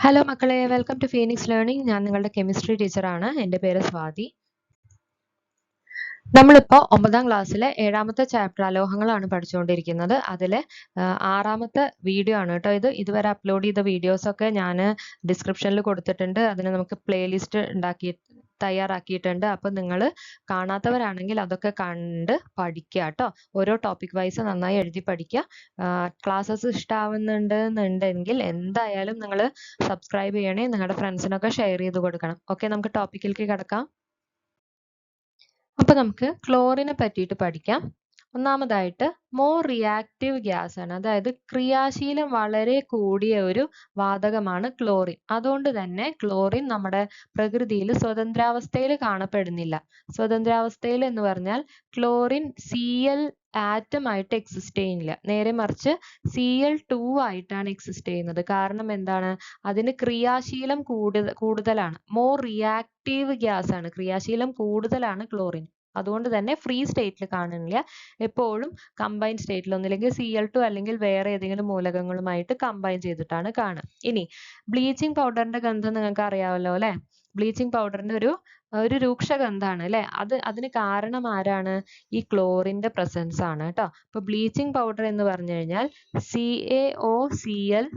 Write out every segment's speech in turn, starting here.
Hello മക്കളെ, welcome to Phoenix learning. ഞാൻ നിങ്ങളുടെ കെമിസ്ട്രി ടീച്ചറാണ്. എൻ്റെ പേര് സ്വാതി. നമ്മളിപ്പോൾ 9ാം ക്ലാസ്സിലെ 7ാമത്തെ ചാപ്റ്റർ അലോഹങ്ങളാണ് പഠിച്ചുകൊണ്ടിരിക്കുന്നത്. അതിലെ 6ാമത്തെ വീഡിയോ ആണ് കേട്ടോ ഇത്. ഇതുവരെ അപ്ലോഡ് ചെയ്ത വീഡിയോസൊക്കെ ഞാൻ ഡിസ്ക്രിപ്ഷനിൽ കൊടുത്തിട്ടുണ്ട്. അതിന് നമുക്ക് പ്ലേലിസ്റ്റ് തയ്യാറാക്കിയിട്ടുണ്ട്. അപ്പം നിങ്ങൾ കാണാത്തവരാണെങ്കിൽ അതൊക്കെ കണ്ട് പഠിക്കുക കേട്ടോ. ഓരോ ടോപ്പിക് വൈസ് നന്നായി എഴുതി പഠിക്കുക. ക്ലാസ്സസ് ഇഷ്ടമാവുന്നുണ്ടെങ്കിൽ എന്തായാലും നിങ്ങൾ സബ്സ്ക്രൈബ് ചെയ്യണേ. നിങ്ങളുടെ ഫ്രണ്ട്സിനൊക്കെ ഷെയർ ചെയ്ത് കൊടുക്കണം. ഓക്കെ, നമുക്ക് ടോപ്പിക്കിലേക്ക് കിടക്കാം. അപ്പൊ നമുക്ക് ക്ലോറിനെ പറ്റിയിട്ട് പഠിക്കാം. ഒന്നാമതായിട്ട് മോർ റിയാക്റ്റീവ് ഗ്യാസ് ആണ്, അതായത് ക്രിയാശീലം വളരെ കൂടിയ ഒരു വാതകമാണ് ക്ലോറിൻ. അതുകൊണ്ട് തന്നെ ക്ലോറിൻ നമ്മുടെ പ്രകൃതിയിൽ സ്വതന്ത്രാവസ്ഥയിൽ കാണപ്പെടുന്നില്ല. സ്വതന്ത്രാവസ്ഥയിൽ എന്ന് പറഞ്ഞാൽ ക്ലോറിൻ Cl ആറ്റം ആയിട്ട് എക്സിസ്റ്റ് ചെയ്യുന്നില്ല. നേരെ മറിച്ച് Cl2 ആയിട്ടാണ് എക്സിസ്റ്റ് ചെയ്യുന്നത്. കാരണം എന്താണ്? അതിന് ക്രിയാശീലം കൂടുതലാണ്. മോർ റിയാക്റ്റീവ് ഗ്യാസ് ആണ്, ക്രിയാശീലം കൂടുതലാണ് ക്ലോറിൻ. അതുകൊണ്ട് തന്നെ ഫ്രീ സ്റ്റേറ്റിൽ കാണുന്നില്ല. എപ്പോഴും കമ്പൈൻ സ്റ്റേറ്റിൽ, ഒന്നില്ലെങ്കിൽ Cl2 അല്ലെങ്കിൽ വേറെ ഏതെങ്കിലും മൂലകങ്ങളുമായിട്ട് കമ്പൈൻ ചെയ്തിട്ടാണ് കാണുക. ഇനി ബ്ലീച്ചിങ് പൗഡറിന്റെ ഗന്ധം നിങ്ങൾക്ക് അറിയാമല്ലോ അല്ലെ. ബ്ലീച്ചിങ് പൗഡറിന്റെ ഒരു രൂക്ഷഗന്ധമാണ് അല്ലെ. അതിന് കാരണം ആരാണ്? ഈ ക്ലോറിന്റെ പ്രസൻസ് ആണ് കേട്ടോ. അപ്പൊ ബ്ലീച്ചിങ് പൗഡർ എന്ന് പറഞ്ഞു കഴിഞ്ഞാൽ CaOCl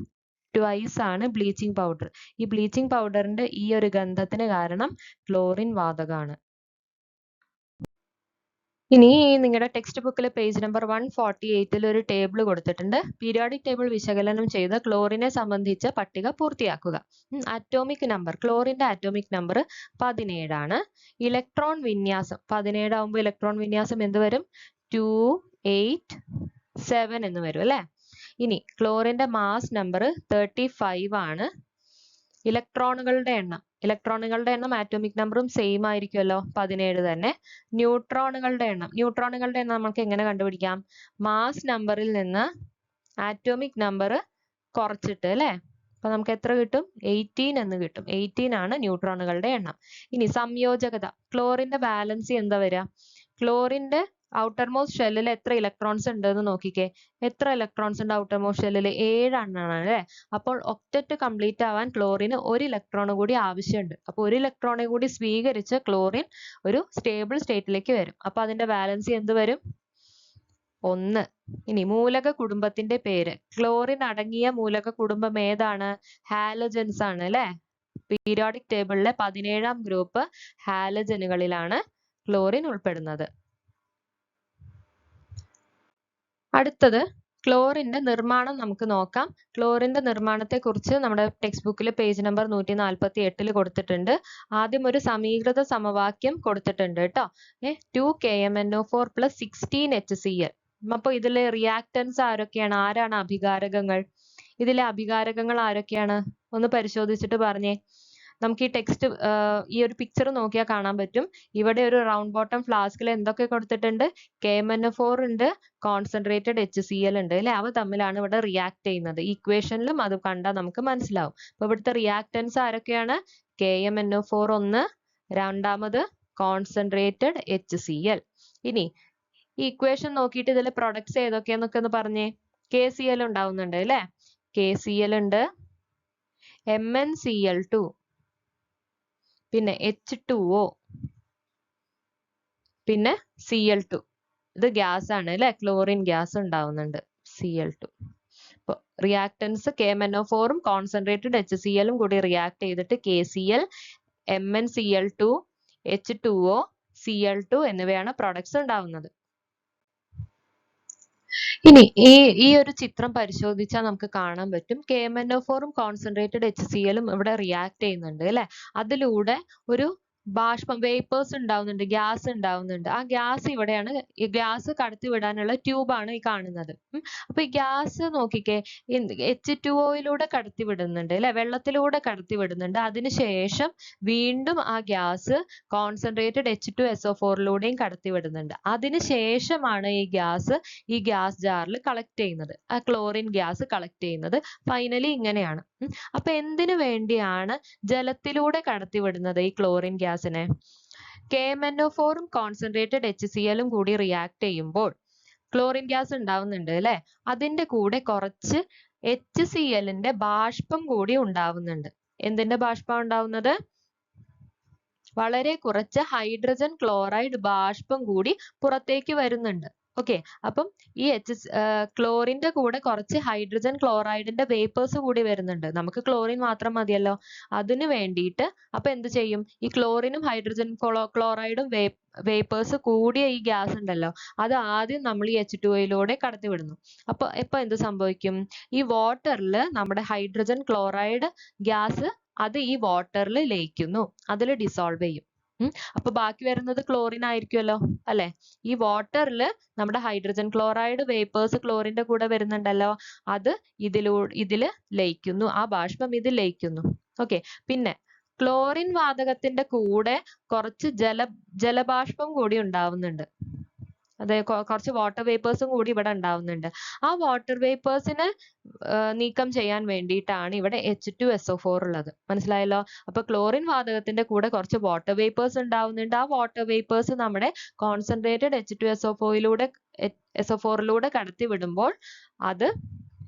ട്വൈസ് ആണ് ബ്ലീച്ചിങ് പൗഡർ. ഈ ബ്ലീച്ചിങ് പൗഡറിന്റെ ഈ ഒരു ഗന്ധത്തിന് കാരണം ക്ലോറിൻ വാതകമാണ്. ഇനി നിങ്ങളുടെ ടെക്സ്റ്റ് ബുക്കിലെ പേജ് നമ്പർ 148 ഒരു ടേബിൾ കൊടുത്തിട്ടുണ്ട്. പീരിയോഡിക് ടേബിൾ വിശകലനം ചെയ്ത് ക്ലോറിനെ സംബന്ധിച്ച പട്ടിക പൂർത്തിയാക്കുക. അറ്റോമിക് നമ്പർ, ക്ലോറിന്റെ അറ്റോമിക് നമ്പർ 17 ആണ്. ഇലക്ട്രോൺ വിന്യാസം 17 ആവുമ്പോൾ ഇലക്ട്രോൺ വിന്യാസം എന്ത് വരും? 2, 8, 7 എന്ന് വരും അല്ലെ. ഇനി ക്ലോറിന്റെ മാസ് നമ്പർ 35 ആണ്. ഇലക്ട്രോണുകളുടെ എണ്ണം ആറ്റോമിക് നമ്പറും സെയിം ആയിരിക്കുമല്ലോ, 17 തന്നെ. ന്യൂട്രോണുകളുടെ എണ്ണം നമുക്ക് എങ്ങനെ കണ്ടുപിടിക്കാം? മാസ് നമ്പറിൽ നിന്ന് ആറ്റോമിക് നമ്പർ കുറച്ചിട്ട് അല്ലെ. അപ്പൊ നമുക്ക് എത്ര കിട്ടും? 18 എന്ന് കിട്ടും. 18 ആണ് ന്യൂട്രോണുകളുടെ എണ്ണം. ഇനി സംയോജകത, ക്ലോറിന്റെ വാലൻസി എന്താ വരിക? ക്ലോറിന്റെ ഔട്ടർ മോസ്റ്റ് ഷെല്ലിൽ എത്ര ഇലക്ട്രോൺസ് ഉണ്ട് എന്ന് നോക്കിക്കേ. എത്ര ഇലക്ട്രോൺസ് ഉണ്ട് ഔട്ടർ മോസ്റ്റ് ഷെല്ലിൽ? 7 എണ്ണമാണ് അല്ലെ. അപ്പോൾ ഒക്ടറ്റ് കംപ്ലീറ്റ് ആവാൻ ക്ലോറിന് ഒരു ഇലക്ട്രോൺ കൂടി ആവശ്യമുണ്ട്. അപ്പോൾ ഒരു ഇലക്ട്രോണെ കൂടി സ്വീകരിച്ച് ക്ലോറിൻ ഒരു സ്റ്റേബിൾ സ്റ്റേറ്റിലേക്ക് വരും. അപ്പൊ അതിന്റെ വാലൻസി എന്ത് വരും? 1. ഇനി മൂലക കുടുംബത്തിന്റെ പേര്. ക്ലോറിൻ അടങ്ങിയ മൂലക കുടുംബം ഏതാണ്? ഹാലജൻസ് ആണ് അല്ലെ. പീരിയോഡിക് ടേബിളിലെ 17ാം ഗ്രൂപ്പ് ഹാലജനുകളിലാണ് ക്ലോറിൻ ഉൾപ്പെടുന്നത്. അടുത്തത് ക്ലോറിന്റെ നിർമ്മാണം നമുക്ക് നോക്കാം. ക്ലോറിന്റെ നിർമ്മാണത്തെ കുറിച്ച് നമ്മുടെ ടെക്സ്റ്റ് ബുക്കിൽ പേജ് നമ്പർ 148 കൊടുത്തിട്ടുണ്ട്. ആദ്യം ഒരു സമീകൃത സമവാക്യം കൊടുത്തിട്ടുണ്ട് കേട്ടോ. 2KMnO4 + 16 HCl. അപ്പൊ ഇതിലെ റിയാക്ടൻസ് ആരൊക്കെയാണ്? ആരാണ് അഭികാരകങ്ങൾ? ഇതിലെ അഭികാരകങ്ങൾ ആരൊക്കെയാണ്? ഒന്ന് പരിശോധിച്ചിട്ട് പറഞ്ഞേ. നമുക്ക് ഈ ടെക്സ്റ്റ്, ഈ ഒരു പിക്ചർ നോക്കിയാൽ കാണാൻ പറ്റും. ഇവിടെ ഒരു റൗണ്ട് ബോട്ടം ഫ്ലാസ്കിൽ എന്തൊക്കെ കൊടുത്തിട്ടുണ്ട്? KMnO4 ഉണ്ട്, കോൺസെൻട്രേറ്റഡ് HCl ഉണ്ട് അല്ലെ. അവ തമ്മിലാണ് ഇവിടെ റിയാക്ട് ചെയ്യുന്നത്. ഇക്വേഷനിലും അത് കണ്ടാൽ നമുക്ക് മനസ്സിലാവും. അപ്പൊ ഇവിടുത്തെ റിയാക്ടൻസ് ആരൊക്കെയാണ്? KMnO4 ഒന്ന്, രണ്ടാമത് കോൺസെൻട്രേറ്റഡ് HCl. ഇനി ഈ ഇക്വേഷൻ നോക്കിയിട്ട് ഇതിലെ പ്രൊഡക്ട്സ് ഏതൊക്കെയാന്നൊക്കെ ഒന്ന് പറഞ്ഞേ. KCl ഉണ്ടാവുന്നുണ്ട് അല്ലെ. KCl ഉണ്ട്, MnCl2, പിന്നെ H2O, പിന്നെ Cl2. ഇത് ഗ്യാസ് ആണ് അല്ലെ. ക്ലോറിൻ ഗ്യാസ് ഉണ്ടാവുന്നുണ്ട്, Cl2. അപ്പോൾ റിയാക്ടൻസ് KMnO4 കോൺസെൻട്രേറ്റഡ് HCl കൂടി റിയാക്ട് ചെയ്തിട്ട് KCl, MnCl2, H2O, Cl2 എന്നിവയാണ് പ്രൊഡക്ട്സ് ഉണ്ടാവുന്നത്. ഇനി ഈ ഒരു ചിത്രം പരിശോധിച്ചാൽ നമുക്ക് കാണാൻ പറ്റും KMnO4 കോൺസെൻട്രേറ്റഡ് HCl ഇവിടെ റിയാക്ട് ചെയ്യുന്നുണ്ട് അല്ലെ. അതിലൂടെ ഒരു ബാഷ്പം, വേപ്പേഴ്സ് ഉണ്ടാവുന്നുണ്ട്, ഗ്യാസ് ഉണ്ടാവുന്നുണ്ട്. ആ ഗ്യാസ് ഇവിടെയാണ്. ഈ ഗ്യാസ് കടത്തി വിടാനുള്ള ട്യൂബാണ് ഈ കാണുന്നത്. അപ്പൊ ഈ ഗ്യാസ് നോക്കിക്കേ, H2O കടത്തി വിടുന്നുണ്ട് അല്ലെ, വെള്ളത്തിലൂടെ കടത്തി വിടുന്നുണ്ട്. അതിനുശേഷം വീണ്ടും ആ ഗ്യാസ് കോൺസെൻട്രേറ്റഡ് H2SO4 കടത്തി വിടുന്നുണ്ട്. അതിനുശേഷമാണ് ഈ ഗ്യാസ് ജാറിൽ കളക്ട് ചെയ്യുന്നത്, ആ ക്ലോറിൻ ഗ്യാസ് കളക്ട് ചെയ്യുന്നത്. ഫൈനലി ഇങ്ങനെയാണ്. അപ്പൊ എന്തിനു വേണ്ടിയാണ് ജലത്തിലൂടെ കടത്തിവിടുന്നത് ഈ ക്ലോറിൻ ഗ്യാസിനെ? KMnO4 കോൺസെൻട്രേറ്റഡ് HCl കൂടി റിയാക്ട് ചെയ്യുമ്പോൾ ക്ലോറിൻ ഗ്യാസ് ഉണ്ടാവുന്നുണ്ട് അല്ലെ. അതിന്റെ കൂടെ കുറച്ച് HCl-ന്റെ ബാഷ്പം കൂടി ഉണ്ടാവുന്നുണ്ട്. എന്തിന്റെ ബാഷ്പം ഉണ്ടാവുന്നത്? വളരെ കുറച്ച് ഹൈഡ്രജൻ ക്ലോറൈഡ് ബാഷ്പം കൂടി പുറത്തേക്ക് വരുന്നുണ്ട്. ഓക്കെ, അപ്പം ഈ ക്ലോറിന്റെ കൂടെ കുറച്ച് ഹൈഡ്രജൻ ക്ലോറൈഡിന്റെ വേപ്പേഴ്സ് കൂടി വരുന്നുണ്ട്. നമുക്ക് ക്ലോറിൻ മാത്രം മതിയല്ലോ. അതിന് വേണ്ടിയിട്ട് അപ്പൊ എന്ത് ചെയ്യും? ഈ ക്ലോറിനും ഹൈഡ്രജൻ ക്ലോറൈഡും വേപ്പേഴ്സ് കൂടിയ ഈ ഗ്യാസ് ഉണ്ടല്ലോ, അത് ആദ്യം നമ്മൾ ഈ H2O കടത്തിവിടുന്നു. അപ്പൊ ഇപ്പൊ എന്ത് സംഭവിക്കും? ഈ വാട്ടറിൽ നമ്മുടെ ഹൈഡ്രജൻ ക്ലോറൈഡ് ഗ്യാസ് അത് ഈ വാട്ടറിൽ ലയിക്കുന്നു, അതിൽ ഡിസോൾവ് ചെയ്യും. അപ്പൊ ബാക്കി വരുന്നത് ക്ലോറിൻ ആയിരിക്കുമല്ലോ, അല്ലെ? ഈ വാട്ടറിൽ നമ്മുടെ ഹൈഡ്രജൻ ക്ലോറൈഡ് വേപ്പേഴ്സ് ക്ലോറിന്റെ കൂടെ വരുന്നുണ്ടല്ലോ, അത് ഇതില് ലയിക്കുന്നു, ആ ബാഷ്പം ഇതിൽ ലയിക്കുന്നു. ഓക്കെ, പിന്നെ ക്ലോറിൻ വാതകത്തിന്റെ കൂടെ കുറച്ച് ജലബാഷ്പം കൂടി ഉണ്ടാവുന്നുണ്ട്. അതായത് കുറച്ച് വാട്ടർ വേപ്പേഴ്സും കൂടി ഇവിടെ ഉണ്ടാവുന്നുണ്ട്. ആ വാട്ടർ വേപ്പേഴ്സിനെ നീക്കം ചെയ്യാൻ വേണ്ടിയിട്ടാണ് ഇവിടെ H2SO4 ഉള്ളത്. മനസ്സിലായല്ലോ? അപ്പൊ ക്ലോറിൻ വാതകത്തിന്റെ കൂടെ കുറച്ച് വാട്ടർ വേപ്പേഴ്സ് ഉണ്ടാവുന്നുണ്ട്. ആ വാട്ടർ വേപ്പേഴ്സ് നമ്മുടെ കോൺസെൻട്രേറ്റഡ് SO4 കടത്തി വിടുമ്പോൾ അത്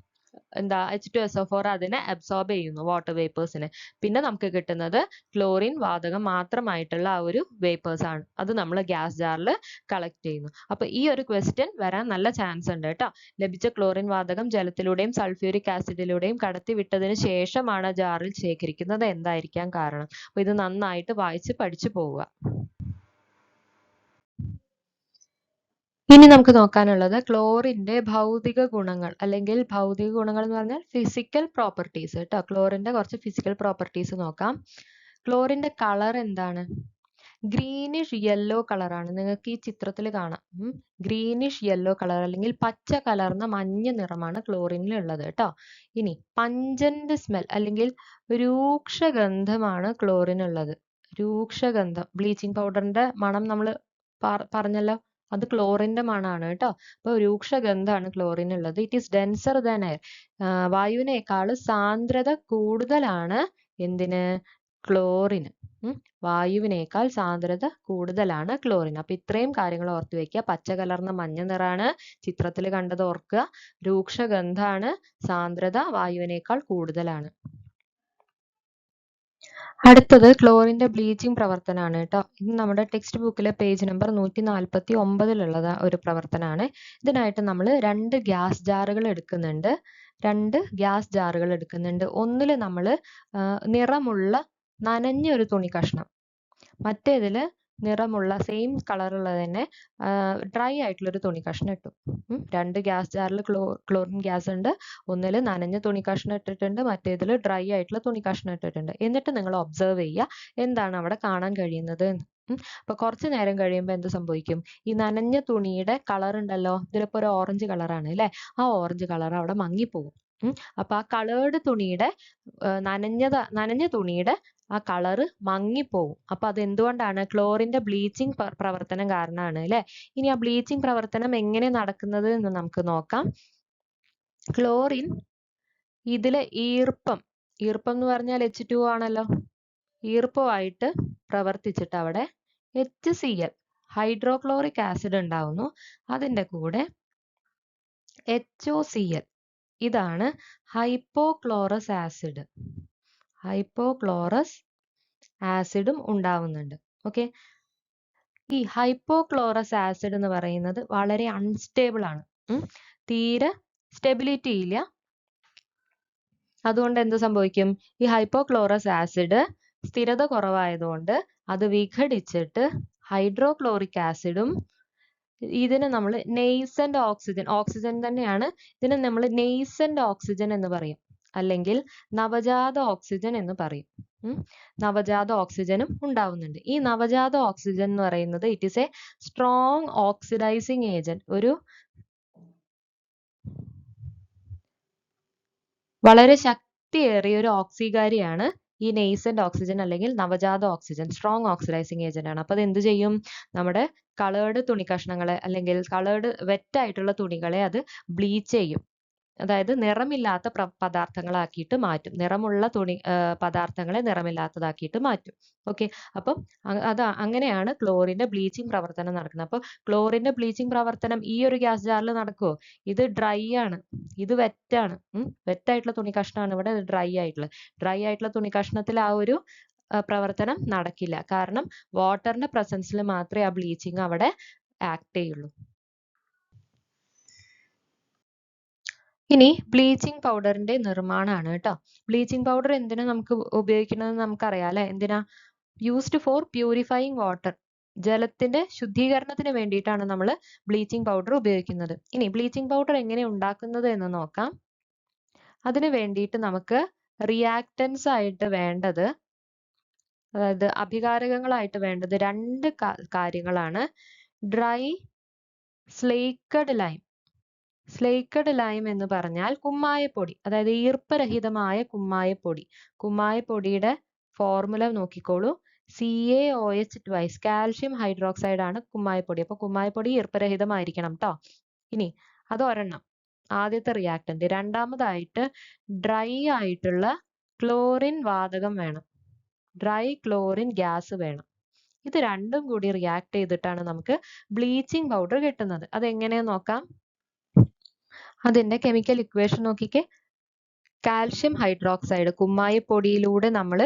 എന്താ, H2SO4 അതിനെ അബ്സോർബ് ചെയ്യുന്നു, വാട്ടർ വേപ്പേഴ്സിനെ. പിന്നെ നമുക്ക് കിട്ടുന്നത് ക്ലോറിൻ വാതകം മാത്രമായിട്ടുള്ള ആ ഒരു വേപ്പേഴ്സ് ആണ്. അത് നമ്മൾ ഗ്യാസ് ജാറിൽ കളക്ട് ചെയ്യുന്നു. അപ്പൊ ഈ ഒരു ക്വസ്റ്റ്യൻ വരാൻ നല്ല ചാൻസ് ഉണ്ട് കേട്ടോ. ലഭിച്ച ക്ലോറിൻ വാതകം ജലത്തിലൂടെയും സൾഫ്യൂരിക് ആസിഡിലൂടെയും കടത്തി വിട്ടതിന് ശേഷമാണ് ജാറിൽ ശേഖരിക്കുന്നത്. എന്തായിരിക്കാം കാരണം? അപ്പൊ ഇത് നന്നായിട്ട് വായിച്ച് പഠിച്ചു പോവുക. ഇനി നമുക്ക് നോക്കാനുള്ളത് ക്ലോറിന്റെ ഭൗതിക ഗുണങ്ങൾ, അല്ലെങ്കിൽ ഭൗതിക ഗുണങ്ങൾ എന്ന് പറഞ്ഞാൽ ഫിസിക്കൽ പ്രോപ്പർട്ടീസ് കേട്ടോ. ക്ലോറിന്റെ കുറച്ച് ഫിസിക്കൽ പ്രോപ്പർട്ടീസ് നോക്കാം. ക്ലോറിന്റെ കളർ എന്താണ്? ഗ്രീനിഷ് യെല്ലോ കളറാണ്. നിങ്ങൾക്ക് ഈ ചിത്രത്തിൽ കാണാം. ഗ്രീനിഷ് യെല്ലോ കളർ അല്ലെങ്കിൽ പച്ച കലർന്ന മഞ്ഞ നിറമാണ് ക്ലോറിനിൽ ഉള്ളത് കേട്ടോ. ഇനി പഞ്ചന്റ് സ്മെൽ അല്ലെങ്കിൽ രൂക്ഷഗന്ധമാണ് ക്ലോറിനുള്ളത്. രൂക്ഷഗന്ധം, ബ്ലീച്ചിങ് പൗഡറിന്റെ മണം നമ്മൾ പറഞ്ഞല്ലോ, അത് ക്ലോറിന്റെ മണമാണ് കേട്ടോ. അപ്പൊ രൂക്ഷഗന്ധമാണ് ക്ലോറിനുള്ളത്. It is denser than air. വായുവിനേക്കാൾ സാന്ദ്രത കൂടുതലാണ് എന്തിന്? ക്ലോറിന്. വായുവിനേക്കാൾ സാന്ദ്രത കൂടുതലാണ് ക്ലോറിൻ. അപ്പൊ ഇത്രയും കാര്യങ്ങൾ ഓർത്ത് വെക്കുക. പച്ച കലർന്ന മഞ്ഞ നിറാണ്, ചിത്രത്തിൽ കണ്ടത് ഓർക്കുക. രൂക്ഷഗന്ധാണ്, സാന്ദ്രത വായുവിനേക്കാൾ കൂടുതലാണ്. അടുത്തത് ക്ലോറിന്റെ ബ്ലീച്ചിങ് പ്രവർത്തനമാണ് കേട്ടോ. ഇത് നമ്മുടെ ടെക്സ്റ്റ് ബുക്കിലെ പേജ് നമ്പർ 149 ഒരു പ്രവർത്തനമാണ്. ഇതിനായിട്ട് നമ്മൾ രണ്ട് ഗ്യാസ് ജാറുകൾ എടുക്കുന്നുണ്ട്. ഒന്നിൽ നമ്മൾ നിറമുള്ള നനഞ്ഞ ഒരു തുണി കഷ്ണം, മറ്റേതിൽ നിറമുള്ള സെയിം കളറുള്ള തന്നെ ഡ്രൈ ആയിട്ടുള്ള ഒരു തുണി കഷ്ണം ഇട്ടു. രണ്ട് ഗ്യാസ് ജാറിൽ ക്ലോറിൻ ഗ്യാസ് ഉണ്ട്. ഒന്നിൽ നനഞ്ഞ തുണി കഷ്ണം ഇട്ടിട്ടുണ്ട്, മറ്റേതിൽ ഡ്രൈ ആയിട്ടുള്ള തുണി കഷ്ണം ഇട്ടിട്ടുണ്ട്. എന്നിട്ട് നിങ്ങൾ ഒബ്സർവ് ചെയ്യുക എന്താണ് അവിടെ കാണാൻ കഴിയുന്നത്. അപ്പൊ കുറച്ചു നേരം കഴിയുമ്പോൾ എന്ത് സംഭവിക്കും? ഈ നനഞ്ഞ തുണിയുടെ കളർ ഉണ്ടല്ലോ, ഇതിലിപ്പോ ഒരു ഓറഞ്ച് കളറാണ് അല്ലെ, ആ ഓറഞ്ച് കളർ അവിടെ മങ്ങിപ്പോകും. അപ്പൊ ആ കളേർഡ് തുണിയുടെ നനഞ്ഞ തുണിയുടെ ആ കളറ് മങ്ങിപ്പോവും. അപ്പൊ അത് എന്തുകൊണ്ടാണ്? ക്ലോറിന്റെ ബ്ലീച്ചിങ് പ്രവർത്തനം കാരണമാണ് അല്ലെ. ഇനി ആ ബ്ലീച്ചിങ് പ്രവർത്തനം എങ്ങനെ നടക്കുന്നത് എന്ന് നമുക്ക് നോക്കാം. ക്ലോറിൻ ഇതിലെ ഈർപ്പം എന്ന് പറഞ്ഞാൽ H2O ആണല്ലോ, ഈർപ്പമായിട്ട് പ്രവർത്തിച്ചിട്ട് അവിടെ HCl ഹൈഡ്രോക്ലോറിക് ആസിഡ് ഉണ്ടാവുന്നു. അതിന്റെ കൂടെ HOCl, ഇതാണ് ഹൈപ്പോക്ലോറസ് ആസിഡ്. ഹൈപ്പോക്ലോറസ് ആസിഡും ഉണ്ടാവുന്നുണ്ട്. ഓക്കെ, ഈ ഹൈപ്പോക്ലോറസ് ആസിഡ് എന്ന് പറയുന്നത് വളരെ അൺസ്റ്റേബിൾ ആണ്. തീരെ സ്റ്റെബിലിറ്റി ഇല്ല. അതുകൊണ്ട് എന്ത് സംഭവിക്കും? ഈ ഹൈപ്പോക്ലോറസ് ആസിഡ് സ്ഥിരത കുറവായതുകൊണ്ട് അത് വിഘടിച്ചിട്ട് ഹൈഡ്രോക്ലോറിക് ആസിഡും, ഇതിന് നമ്മൾ നെയ്സന്റ് ഓക്സിജൻ തന്നെയാണ്, ഇതിന് നമ്മൾ നെയ്സന്റ് ഓക്സിജൻ എന്ന് പറയും, അല്ലെങ്കിൽ നവജാത ഓക്സിജൻ എന്ന് പറയും. നവജാത ഓക്സിജനും ഉണ്ടാവുന്നുണ്ട്. ഈ നവജാത ഓക്സിജൻ എന്ന് പറയുന്നത് it is A strong oxidising agent, ഒരു വളരെ ശക്തിയേറിയ ഒരു ഓക്സികാരിയാണ് ഈ നെയ്സന്റ് ഓക്സിജൻ അല്ലെങ്കിൽ നവജാത ഓക്സിജൻ. സ്ട്രോങ് ഓക്സിഡൈസിങ് ഏജന്റ് ആണ്. അപ്പൊ അത് എന്ത് ചെയ്യും? നമ്മുടെ കളേർഡ് തുണി കഷ്ണങ്ങളെ അല്ലെങ്കിൽ കളേർഡ് വെറ്റ് ആയിട്ടുള്ള തുണികളെ അത് ബ്ലീച്ച് ചെയ്യും. അതായത് നിറമില്ലാത്ത പദാർത്ഥങ്ങളാക്കിയിട്ട് മാറ്റും. നിറമുള്ള പദാർത്ഥങ്ങളെ നിറമില്ലാത്തതാക്കിയിട്ട് മാറ്റും. ഓക്കെ, അപ്പം അങ്ങനെയാണ് ക്ലോറിന്റെ ബ്ലീച്ചിങ് പ്രവർത്തനം നടക്കുന്നത്. അപ്പോൾ ക്ലോറിന്റെ ബ്ലീച്ചിങ് പ്രവർത്തനം ഈ ഒരു ഗ്യാസ് ജാറിൽ നടക്കുമോ? ഇത് ഡ്രൈ ആണ്, ഇത് വെറ്റാണ്. വെറ്റായിട്ടുള്ള തുണി കഷ്ണമാണ് ഇവിടെ ഡ്രൈ ആയിട്ടുള്ള തുണി കഷ്ണത്തിൽ ആ ഒരു പ്രവർത്തനം നടക്കില്ല. കാരണം വാട്ടറിന്റെ പ്രസൻസിൽ മാത്രമേ ആ ബ്ലീച്ചിങ് അവിടെ ആക്ട് ചെയ്യുള്ളൂ. ഇനി ബ്ലീച്ചിങ് പൗഡറിന്റെ നിർമ്മാണമാണ് കേട്ടോ. ബ്ലീച്ചിങ് പൗഡർ എന്തിനാ നമുക്ക് ഉപയോഗിക്കുന്നത് നമുക്കറിയാം അല്ലെ? എന്തിനാ? Used for purifying water. ജലത്തിന്റെ ശുദ്ധീകരണത്തിന് വേണ്ടിയിട്ടാണ് നമ്മൾ ബ്ലീച്ചിങ് പൗഡർ ഉപയോഗിക്കുന്നത്. ഇനി ബ്ലീച്ചിങ് പൗഡർ എങ്ങനെ ഉണ്ടാക്കുന്നത് എന്ന് നോക്കാം. അതിന് വേണ്ടിയിട്ട് നമുക്ക് റിയാക്ടൻസ് ആയിട്ട് വേണ്ടത്, അതായത് അഭികാരകങ്ങളായിട്ട് വേണ്ടത് രണ്ട് കാര്യങ്ങളാണ്. Dry slaked lime. Slaked lime എന്ന് പറഞ്ഞാൽ കുമ്മായപ്പൊടി, അതായത് ഈർപ്പരഹിതമായ കുമ്മായപ്പൊടി. കുമ്മായപ്പൊടിയുടെ ഫോർമുല നോക്കിക്കോളൂ. CaOH2, കാൽഷ്യം ഹൈഡ്രോക്സൈഡ് ആണ് കുമ്മായപ്പൊടി. അപ്പൊ കുമ്മായപ്പൊടി ഈർപ്പരഹിതമായിരിക്കണം കേട്ടോ. ഇനി അത് ഒരെണ്ണം, ആദ്യത്തെ റിയാക്ടന്റ്. രണ്ടാമതായിട്ട് ഡ്രൈ ആയിട്ടുള്ള ക്ലോറിൻ വാതകം വേണം, ഡ്രൈ ക്ലോറിൻ ഗ്യാസ് വേണം. ഇത് രണ്ടും കൂടി റിയാക്ട് ചെയ്തിട്ടാണ് നമുക്ക് ബ്ലീച്ചിങ് പൗഡർ കിട്ടുന്നത്. അതെങ്ങനെയാന്ന് നോക്കാം. അതിന്റെ കെമിക്കൽ ഇക്വേഷൻ നോക്കിക്കേ. കാൽഷ്യം ഹൈഡ്രോക്സൈഡ്, കുമ്മായപ്പൊടിയിലൂടെ നമ്മൾ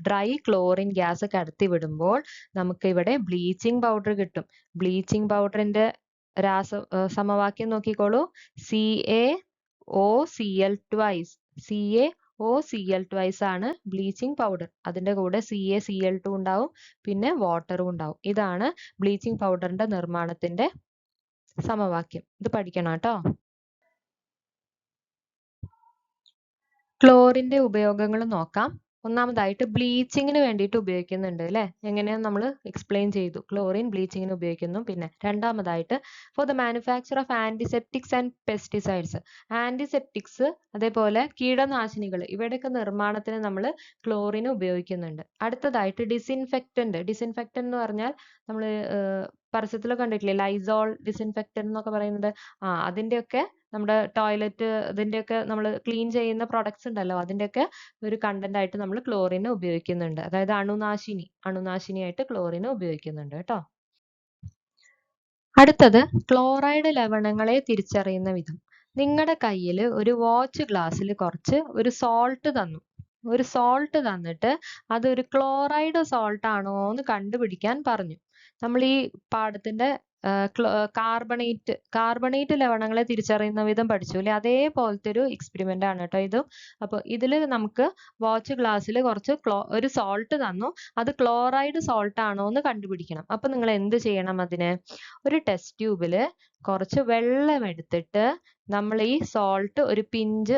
ഡ്രൈ ക്ലോറിൻ ഗ്യാസ് കടത്തി വിടുമ്പോൾ നമുക്ക് ഇവിടെ ബ്ലീച്ചിങ് പൗഡർ കിട്ടും. ബ്ലീച്ചിങ് പൗഡറിന്റെ സമവാക്യം നോക്കിക്കോളൂ. CaOCl2 ആണ് ബ്ലീച്ചിങ് പൗഡർ. അതിന്റെ കൂടെ CaCl2 ഉണ്ടാവും, പിന്നെ വാട്ടറും ഉണ്ടാവും. ഇതാണ് ബ്ലീച്ചിങ് പൗഡറിന്റെ നിർമ്മാണത്തിന്റെ സമവാക്യം. ഇത് പഠിക്കണം കേട്ടോ. ക്ലോറിന്റെ ഉപയോഗങ്ങൾ നോക്കാം. ഒന്നാമതായിട്ട് ബ്ലീച്ചിങ്ങിന് വേണ്ടിയിട്ട് ഉപയോഗിക്കുന്നുണ്ട് അല്ലെ? എങ്ങനെയാന്ന് നമ്മൾ എക്സ്പ്ലെയിൻ ചെയ്തു. ക്ലോറിൻ ബ്ലീച്ചിങ്ങിന് ഉപയോഗിക്കുന്നു. പിന്നെ രണ്ടാമതായിട്ട് for the manufacture of antiseptics and pesticides. Antiseptics അതേപോലെ കീടനാശിനികൾ ഇവയുടെയൊക്കെ നിർമ്മാണത്തിന് നമ്മൾ ക്ലോറിൻ ഉപയോഗിക്കുന്നുണ്ട്. അടുത്തതായിട്ട് ഡിസിൻഫെക്റ്റന്റ്. ഡിസിൻഫെക്റ്റന്റ് എന്ന് പറഞ്ഞാൽ നമ്മൾ പരസ്യത്തിൽ കണ്ടിട്ടില്ലേ, ലൈസോൾ ഡിസിൻഫെക്റ്റന്റ് എന്നൊക്കെ പറയുന്നത്. അതിന്റെയൊക്കെ നമ്മുടെ ടോയ്ലറ്റ് ഇതിന്റെയൊക്കെ നമ്മൾ ക്ലീൻ ചെയ്യുന്ന പ്രൊഡക്ട്സ് ഉണ്ടല്ലോ, അതിന്റെയൊക്കെ ഒരു കണ്ടന്റ് ആയിട്ട് നമ്മൾ ക്ലോറിൻ ഉപയോഗിക്കുന്നുണ്ട്. അതായത് അണുനാശിനിയായിട്ട് ക്ലോറിൻ ഉപയോഗിക്കുന്നുണ്ട് കേട്ടോ. അടുത്തത് ക്ലോറൈഡ് ലവണങ്ങളെ തിരിച്ചറിയുന്ന വിധം. നിങ്ങളുടെ കയ്യിൽ ഒരു വാച്ച് ഗ്ലാസ്സിൽ കുറച്ച് ഒരു സോൾട്ട് തന്നു. ഒരു സോൾട്ട് തന്നിട്ട് അതൊരു ക്ലോറൈഡ് സോൾട്ട് ആണോ എന്ന് കണ്ടുപിടിക്കാൻ പറഞ്ഞു. നമ്മൾ ഈ പാഠത്തിന്റെ കാർബണേറ്റ് ലവണങ്ങളെ തിരിച്ചറിയുന്ന വിധം പഠിച്ചു അല്ലെ? അതേപോലത്തെ ഒരു എക്സ്പെരിമെന്റ് ആണ് കേട്ടോ ഇതും. അപ്പൊ ഇതിൽ നമുക്ക് വാച്ച് ഗ്ലാസ്സിൽ കുറച്ച് ഒരു സോൾട്ട് തന്നു, അത് ക്ലോറൈഡ് സോൾട്ട് ആണോ എന്ന് കണ്ടുപിടിക്കണം. അപ്പൊ നിങ്ങൾ എന്ത് ചെയ്യണം? അതിന് ഒരു ടെസ്റ്റ് ട്യൂബിൽ കുറച്ച് വെള്ളം എടുത്തിട്ട് നമ്മൾ ഈ സോൾട്ട് ഒരു പിഞ്ച്,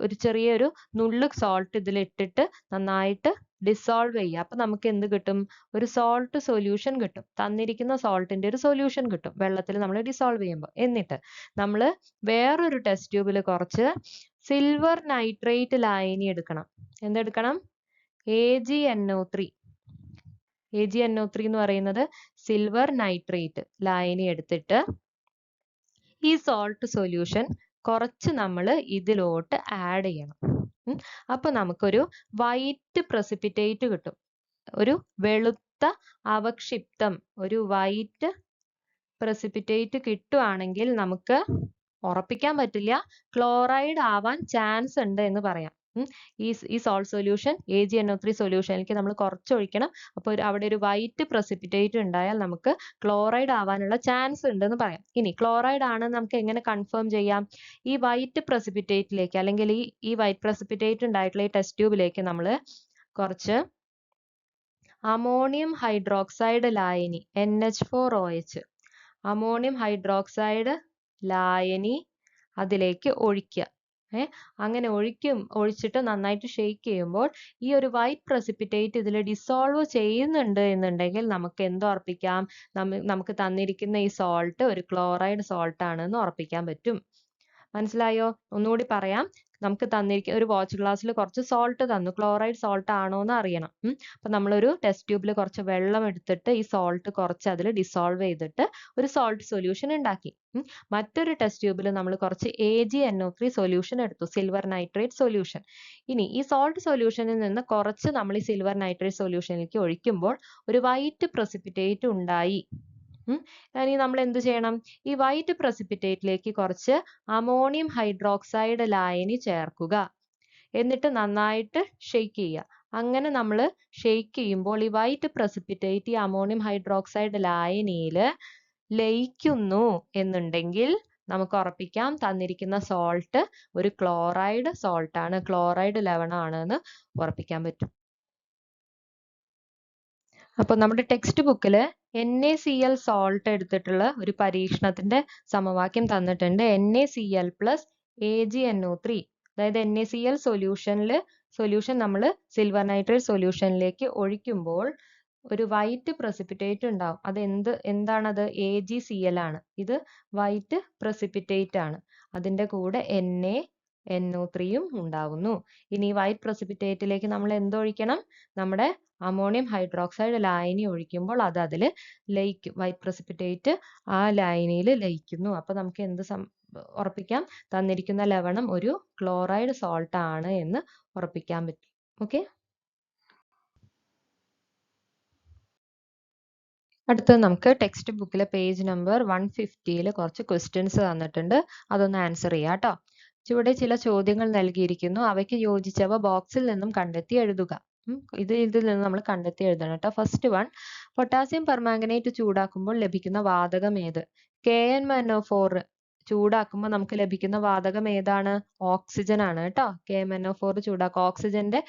ഒരു ചെറിയൊരു നുള്ള് സോൾട്ട് ഇതിലിട്ടിട്ട് നന്നായിട്ട് ഡിസോൾവ് ചെയ്യുക. അപ്പൊ നമുക്ക് എന്ത് കിട്ടും? ഒരു സോൾട്ട് സൊല്യൂഷൻ കിട്ടും. തന്നിരിക്കുന്ന സോൾട്ടിന്റെ ഒരു സൊല്യൂഷൻ കിട്ടും വെള്ളത്തിൽ നമ്മൾ ഡിസോൾവ് ചെയ്യുമ്പോൾ. എന്നിട്ട് നമ്മൾ വേറൊരു ടെസ്റ്റ് ട്യൂബിൽ കുറച്ച് സിൽവർ നൈട്രേറ്റ് ലായനി എടുക്കണം. എന്തെടുക്കണം? AgNO3. AgNO3 എന്ന് പറയുന്നത് സിൽവർ നൈട്രേറ്റ് ലായനി എടുത്തിട്ട് ഈ സോൾട്ട് സൊല്യൂഷൻ കുറച്ച് നമ്മൾ ഇതിലോട്ട് ആഡ് ചെയ്യണം. അപ്പൊ നമുക്കൊരു വൈറ്റ് പ്രസിപ്പിറ്റേറ്റ് കിട്ടും. ഒരു വെളുത്ത അവക്ഷിപ്തം, ഒരു വൈറ്റ് പ്രസിപ്പിറ്റേറ്റ് കിട്ടുവാണെങ്കിൽ നമുക്ക് ഉറപ്പിക്കാൻ പറ്റില്ല, ക്ലോറൈഡ് ആവാൻ ചാൻസ് ഉണ്ട് എന്ന് പറയാം. ഈ സോൾട്ട് സൊല്യൂഷൻ AgNO3 സൊല്യൂഷനിലേക്ക് നമ്മൾ കുറച്ച് ഒഴിക്കണം. അപ്പോൾ അവിടെ ഒരു വൈറ്റ് പ്രസിപ്പിറ്റേറ്റ് ഉണ്ടായാൽ നമുക്ക് ക്ലോറൈഡ് ആവാനുള്ള ചാൻസ് ഉണ്ടെന്ന് പറയാം. ഇനി ക്ലോറൈഡ് ആണെന്ന് നമുക്ക് എങ്ങനെ കൺഫേം ചെയ്യാം? ഈ വൈറ്റ് പ്രസിപ്പിറ്റേറ്റിലേക്ക്, അല്ലെങ്കിൽ ഈ വൈറ്റ് പ്രസിപ്പിറ്റേറ്റ് ഉണ്ടായിട്ടുള്ള ഈ ടെസ്റ്റ് ട്യൂബിലേക്ക് നമ്മൾ കുറച്ച് അമോണിയം ഹൈഡ്രോക്സൈഡ് ലായനി NH4OH, അമോണിയം ഹൈഡ്രോക്സൈഡ് ലായനി അതിലേക്ക് ഒഴിക്കുക. അങ്ങനെ ഒഴിച്ചിട്ട് നന്നായിട്ട് ഷെയ്ക്ക് ചെയ്യുമ്പോൾ ഈ ഒരു വൈറ്റ് പ്രസിപ്പിറ്റേറ്റ് ഇതിൽ ഡിസോൾവ് ചെയ്യുന്നുണ്ട് എന്നുണ്ടെങ്കിൽ നമുക്ക് എന്ത് ഉറപ്പിക്കാം? നമുക്ക് തന്നിരിക്കുന്ന ഈ സോൾട്ട് ഒരു ക്ലോറൈഡ് സോൾട്ട് ആണെന്ന് ഉറപ്പിക്കാൻ പറ്റും. മനസ്സിലായോ? ഒന്നുകൂടി പറയാം. നമുക്ക് തന്നിരിക്കുന്ന ഒരു വാച്ച് ഗ്ലാസ്സിൽ കുറച്ച് സോൾട്ട് തന്നു. ക്ലോറൈഡ് സോൾട്ട് ആണോ എന്ന് അറിയണം. അപ്പൊ നമ്മളൊരു ടെസ്റ്റ് ട്യൂബിൽ കുറച്ച് വെള്ളം എടുത്തിട്ട് ഈ സോൾട്ട് കുറച്ച് അതിൽ ഡിസോൾവ് ചെയ്തിട്ട് ഒരു സോൾട്ട് സൊല്യൂഷൻ ഉണ്ടാക്കി. മറ്റൊരു ടെസ്റ്റ് ട്യൂബിൽ നമ്മൾ കുറച്ച് AgNO3 സൊല്യൂഷൻ എടുത്തു, സിൽവർ നൈട്രേറ്റ് സൊല്യൂഷൻ. ഇനി ഈ സോൾട്ട് സൊല്യൂഷനിൽ നിന്ന് കുറച്ച് നമ്മൾ ഈ സിൽവർ നൈട്രേറ്റ് സൊല്യൂഷനിലേക്ക് ഒഴിക്കുമ്പോൾ ഒരു വൈറ്റ് പ്രസിപ്പിറ്റേറ്റ് ഉണ്ടായി. ഇനി നമ്മൾ എന്ത് ചെയ്യണം? ഈ വൈറ്റ് പ്രസിപ്പിറ്റേറ്റിലേക്ക് കുറച്ച് അമോണിയം ഹൈഡ്രോക്സൈഡ് ലായനി ചേർക്കുക. എന്നിട്ട് നന്നായിട്ട് ഷെയ്ക്ക് ചെയ്യുക. അങ്ങനെ നമ്മൾ ഷെയ്ക്ക് ചെയ്യുമ്പോൾ ഈ വൈറ്റ് പ്രസിപ്പിറ്റേറ്റ് ഈ അമോണിയം ഹൈഡ്രോക്സൈഡ് ലായനിയിൽ ലയിക്കുന്നു എന്നുണ്ടെങ്കിൽ നമുക്ക് ഉറപ്പിക്കാം തന്നിരിക്കുന്ന സോൾട്ട് ഒരു ക്ലോറൈഡ് സോൾട്ട് ആണ്, ക്ലോറൈഡ് ലവണമാണ് എന്ന് ഉറപ്പിക്കാൻ പറ്റും. അപ്പോൾ നമ്മുടെ ടെക്സ്റ്റ് ബുക്കിൽ NaCl സോൾട്ട് എടുത്തിട്ടുള്ള ഒരു പരീക്ഷണത്തിന്റെ സമവാക്യം തന്നിട്ടുണ്ട്. NaCl plus AgNO3. അതായത് NaCl സൊല്യൂഷൻ നമ്മൾ സിൽവർ നൈട്രേറ്റ് സൊല്യൂഷനിലേക്ക് ഒഴിക്കുമ്പോൾ ഒരു വൈറ്റ് പ്രസിപ്പിറ്റേറ്റ് ഉണ്ടാവും. അത് എന്താണത്? AgCl ആണ്. ഇത് വൈറ്റ് പ്രസിപ്പിറ്റേറ്റ് ആണ്. അതിന്റെ കൂടെ NaNO3യും ഉണ്ടാവുന്നു. ഇനി വൈറ്റ് പ്രസിപ്പിറ്റേറ്റിലേക്ക് നമ്മൾ എന്തൊഴിക്കണം? നമ്മുടെ അമോണിയം ഹൈഡ്രോക്സൈഡ് ലായനി ഒഴിക്കുമ്പോൾ അത് അതിൽ ലയിക്കും. വൈറ്റ് പ്രസിപ്പിറ്റേറ്റ് ആ ലായനിയിൽ ലയിക്കുന്നു. അപ്പൊ നമുക്ക് ഉറപ്പിക്കാം? തന്നിരിക്കുന്ന ലവണം ഒരു ക്ലോറൈഡ് സോൾട്ട് ആണ് എന്ന് ഉറപ്പിക്കാൻ പറ്റും. ഓക്കെ. അടുത്തത് നമുക്ക് ടെക്സ്റ്റ് ബുക്കിലെ പേജ് നമ്പർ 150 കുറച്ച് ക്വസ്റ്റ്യൻസ് തന്നിട്ടുണ്ട്. അതൊന്ന് ആൻസർ ചെയ്യാം കേട്ടോ. ചുവടെ ചില ചോദ്യങ്ങൾ നൽകിയിരിക്കുന്നു. അവയ്ക്ക് യോജിച്ചവ ബോക്സിൽ നിന്നും കണ്ടെത്തി എഴുതുക. ഇതിൽ നിന്ന് നമ്മൾ കണ്ടെത്തി എഴുതണം കേട്ടോ. ഫസ്റ്റ് വൺ, പൊട്ടാസ്യം പെർമാംഗനേറ്റ് ചൂടാക്കുമ്പോൾ ലഭിക്കുന്ന വാതകം ഏത്? KMnO4 ചൂടാക്കുമ്പോൾ നമുക്ക് ലഭിക്കുന്ന വാതകം ഏതാണ്? ഓക്സിജൻ ആണ് കേട്ടോ. KMnO4 ചൂടാക്കുക. ഓക്സിജന്റെ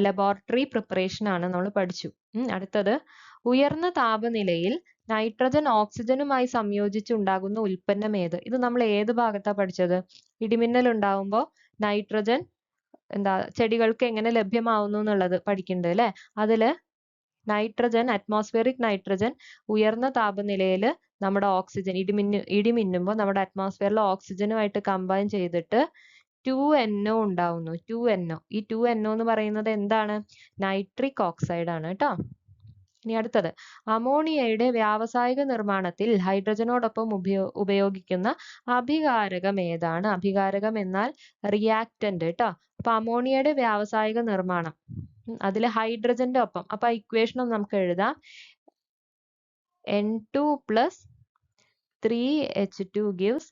ലബോറട്ടറി പ്രിപ്പറേഷൻ ആണ്, നമ്മൾ പഠിച്ചു. അടുത്തത്, ഉയർന്ന താപനിലയിൽ നൈട്രജൻ ഓക്സിജനുമായി സംയോജിച്ചുണ്ടാകുന്ന ഉൽപ്പന്നം ഏത്? ഇത് നമ്മൾ ഏത് ഭാഗത്താ പഠിച്ചത്? ഇടിമിന്നൽ ഉണ്ടാവുമ്പോൾ നൈട്രജൻ ചെടികൾക്ക് എങ്ങനെ ലഭ്യമാവുന്നു എന്നുള്ളത് പഠിക്കുന്നുണ്ട് അല്ലെ? അതില് നൈട്രജൻ, അറ്റ്മോസ്ഫിയറിക് നൈട്രജൻ ഉയർന്ന താപനിലയിൽ നമ്മുടെ ഓക്സിജൻ ഇടിമിന്നുമ്പോൾ നമ്മുടെ അറ്റ്മോസ്ഫിയറിലെ ഓക്സിജനുമായിട്ട് കമ്പൈൻ ചെയ്തിട്ട് 2NO ഉണ്ടാവുന്നു. 2NO. ഈ 2NO എന്ന് പറയുന്നത് എന്താണ്? നൈട്രിക് ഓക്സൈഡ് ആണ് കേട്ടോ. ഇനി അടുത്തത്, അമോണിയയുടെ വ്യാവസായിക നിർമ്മാണത്തിൽ ഹൈഡ്രജനോടൊപ്പം ഉപയോഗിക്കുന്ന അഭികാരകം ഏതാണ്? അഭികാരകം എന്നാൽ റിയാക്റ്റന്റ് കേട്ടോ. അപ്പൊ അമോണിയയുടെ വ്യാവസായിക നിർമ്മാണം അതിൽ ഹൈഡ്രജന്റെ ഒപ്പം, അപ്പൊ ഇക്വേഷൻ നമുക്ക് എഴുതാം. N2 plus 3H2 gives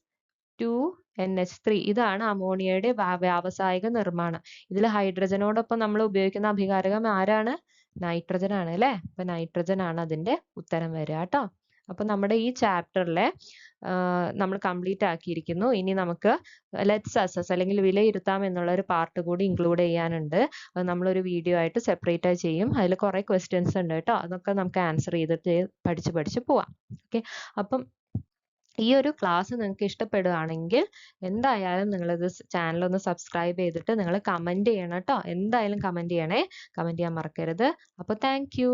2NH3. ഇതാണ് അമോണിയയുടെ വ്യാവസായിക നിർമ്മാണം. ഇതിൽ ഹൈഡ്രജനോടൊപ്പം നമ്മൾ ഉപയോഗിക്കുന്ന അഭികാരകം ആരാണ്? നൈട്രജൻ ആണ് അല്ലെ? അപ്പൊ നൈട്രജൻ ആണ് അതിന്റെ ഉത്തരം വരിക കേട്ടോ. അപ്പൊ നമ്മുടെ ഈ ചാപ്റ്ററിലെ നമ്മൾ കംപ്ലീറ്റ് ആക്കിയിരിക്കുന്നു. ഇനി നമുക്ക് ലെറ്റ്സ് അസസ് അല്ലെങ്കിൽ വിലയിരുത്താം എന്നുള്ള ഒരു പാർട്ട് കൂടി ഇൻക്ലൂഡ് ചെയ്യാനുണ്ട്. അത് നമ്മളൊരു വീഡിയോ ആയിട്ട് സെപ്പറേറ്റ് ആയി ചെയ്യും. അതിൽ കുറെ ക്വസ്റ്റ്യൻസ് ഉണ്ട് കേട്ടോ. അതൊക്കെ നമുക്ക് ആൻസർ ചെയ്തിട്ട് പഠിച്ച് പോവാം. ഓക്കെ. അപ്പം ഈ ഒരു ക്ലാസ് നിങ്ങൾക്ക് ഇഷ്ടപ്പെടുകയാണെങ്കിൽ എന്തായാലും നിങ്ങളിത് ചാനൽ ഒന്ന് സബ്സ്ക്രൈബ് ചെയ്തിട്ട് നിങ്ങൾ കമന്റ് ചെയ്യണം കേട്ടോ. എന്തായാലും കമന്റ് ചെയ്യണേ. കമന്റ് ചെയ്യാൻ മറക്കരുത്. അപ്പോൾ താങ്ക് യു.